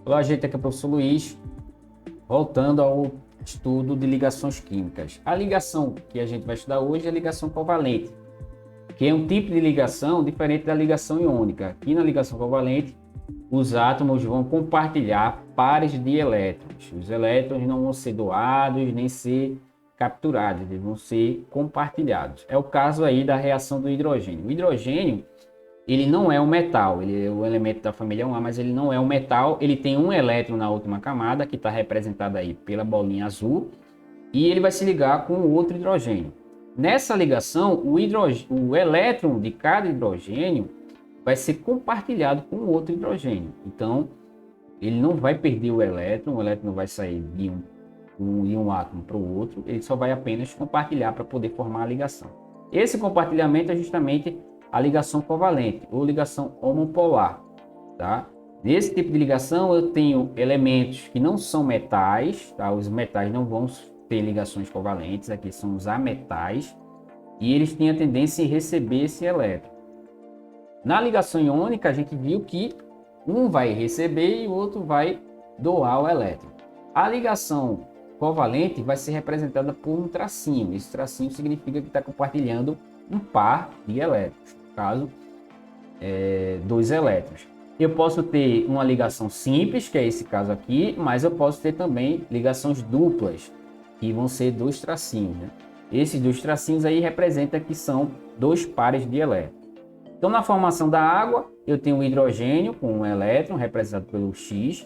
Olá, gente, aqui é o professor Luiz, voltando ao estudo de ligações químicas. A ligação que a gente vai estudar hoje é a ligação covalente, que é um tipo de ligação diferente da ligação iônica. Aqui na ligação covalente, os átomos vão compartilhar pares de elétrons. Os elétrons não vão ser doados nem ser capturados, eles vão ser compartilhados. É o caso aí da reação do hidrogênio. O hidrogênio, ele não é um metal, ele é o elemento da família 1A, mas ele não é um metal, ele tem um elétron na última camada, que está representado aí pela bolinha azul, e ele vai se ligar com outro hidrogênio. Nessa ligação, o elétron de cada hidrogênio vai ser compartilhado com outro hidrogênio. Então, ele não vai perder o elétron não vai sair de um átomo para o outro, ele só vai apenas compartilhar para poder formar a ligação. Esse compartilhamento é justamente a ligação covalente ou ligação homopolar, tá? Nesse tipo de ligação eu tenho elementos que não são metais, tá? Os metais não vão ter ligações covalentes, aqui são os ametais, e eles têm a tendência em receber esse elétron. Na ligação iônica a gente viu que um vai receber e o outro vai doar o elétron. A ligação covalente vai ser representada por um tracinho, esse tracinho significa que está compartilhando um par de elétrons. Caso, dois elétrons. Eu posso ter uma ligação simples, que é esse caso aqui, mas eu posso ter também ligações duplas, que vão ser dois tracinhos, né? Esses dois tracinhos aí representam que são dois pares de elétrons. Então, na formação da água, eu tenho o hidrogênio com um elétron, representado pelo X,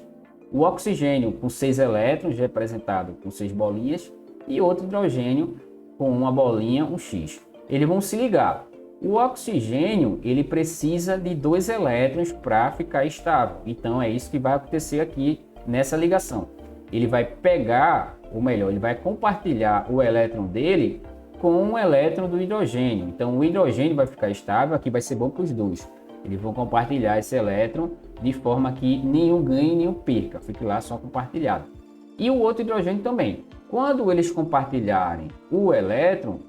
o oxigênio com 6 elétrons, representado com 6 bolinhas, e outro hidrogênio com uma bolinha, um X. Eles vão se ligar. O oxigênio, ele precisa de 2 elétrons para ficar estável. Então, é isso que vai acontecer aqui nessa ligação. Ele vai pegar, ou melhor, ele vai compartilhar o elétron dele com um elétron do hidrogênio. Então, o hidrogênio vai ficar estável, aqui vai ser bom para os dois. Eles vão compartilhar esse elétron de forma que nenhum ganhe, nenhum perca. Fique lá só compartilhado. E o outro hidrogênio também. Quando eles compartilharem o elétron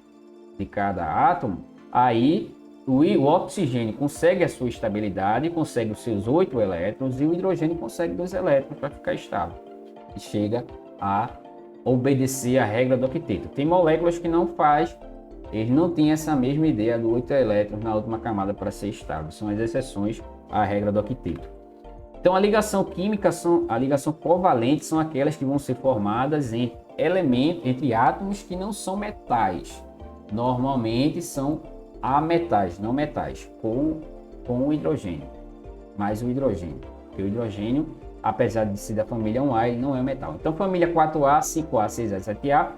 de cada átomo, aí o oxigênio consegue a sua estabilidade, consegue os seus 8 elétrons e o hidrogênio consegue 2 elétrons para ficar estável. E chega a obedecer a regra do octeto. Tem moléculas que não faz, eles não têm essa mesma ideia do 8 elétrons na última camada para ser estável. São as exceções à regra do octeto. Então a ligação química, a ligação covalente são aquelas que vão ser formadas entre elementos, entre átomos que não são metais. Normalmente são ametais, não metais, com o hidrogênio, mais o hidrogênio. Porque o hidrogênio, apesar de ser da família 1A, ele não é metal. Então, família 4A, 5A, 6A e 7A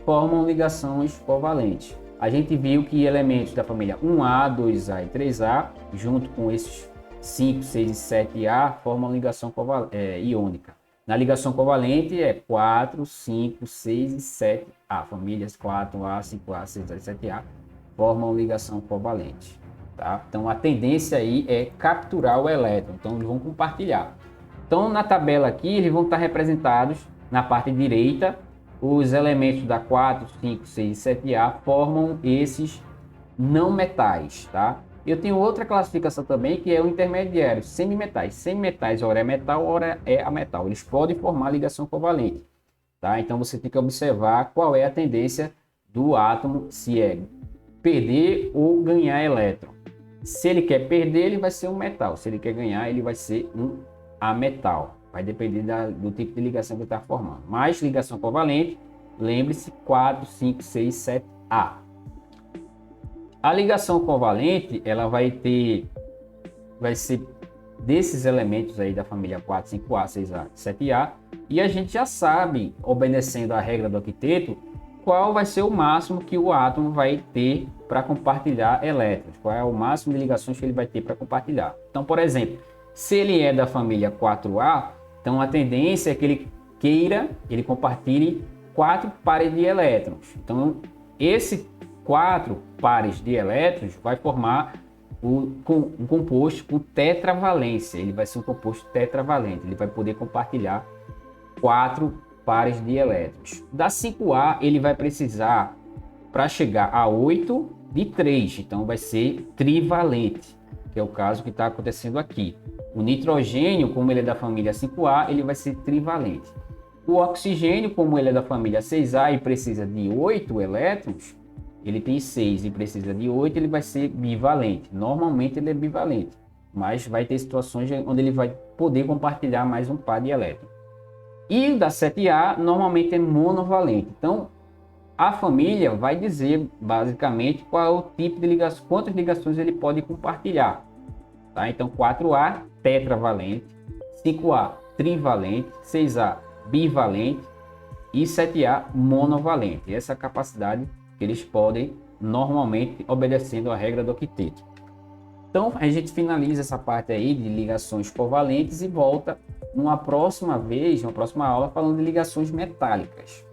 formam ligações covalentes. A gente viu que elementos da família 1A, 2A e 3A, junto com esses 5, 6 e 7A, formam ligação iônica. Na ligação covalente é 4, 5, 6 e 7A. Famílias 4A, 5A, 6A e 7A formam ligação covalente. Tá? Então a tendência aí é capturar o elétron. Então eles vão compartilhar. Então na tabela aqui eles vão estar representados na parte direita. Os elementos da 4, 5, 6 e 7A formam esses não metais. Tá? Eu tenho outra classificação também, que é o intermediário, semimetais. Semimetais, ora é metal, ora é ametal. Eles podem formar ligação covalente. Tá? Então, você tem que observar qual é a tendência do átomo, se é perder ou ganhar elétron. Se ele quer perder, ele vai ser um metal. Se ele quer ganhar, ele vai ser um ametal. Vai depender do tipo de ligação que ele está formando. Mas ligação covalente, lembre-se, 4, 5, 6, 7A. A ligação covalente, ela vai ser desses elementos aí da família 4, 5A, 6A, 7A, e a gente já sabe, obedecendo a regra do octeto, qual vai ser o máximo que o átomo vai ter para compartilhar elétrons, qual é o máximo de ligações que ele vai ter para compartilhar. Então, por exemplo, se ele é da família 4A, então a tendência é que ele compartilhe 4 pares de elétrons. Então, esse 4 pares de elétrons vai formar um composto com tetravalência. Ele vai ser um composto tetravalente. Ele vai poder compartilhar 4 pares de elétrons. Da 5A, ele vai precisar, para chegar a 8, de 3. Então, vai ser trivalente, que é o caso que está acontecendo aqui. O nitrogênio, como ele é da família 5A, ele vai ser trivalente. O oxigênio, como ele é da família 6A e precisa de 8 elétrons, ele tem 6 e precisa de 8, ele vai ser bivalente. Normalmente ele é bivalente, mas vai ter situações onde ele vai poder compartilhar mais um par de elétrons. E o da 7A normalmente é monovalente. Então, a família vai dizer basicamente qual é o tipo de ligação, quantas ligações ele pode compartilhar. Tá? Então, 4A tetravalente, 5A trivalente, 6A bivalente e 7A monovalente. Essa é a capacidade que eles podem normalmente obedecendo a regra do octeto. Então a gente finaliza essa parte aí de ligações covalentes e volta numa próxima vez, numa próxima aula, falando de ligações metálicas.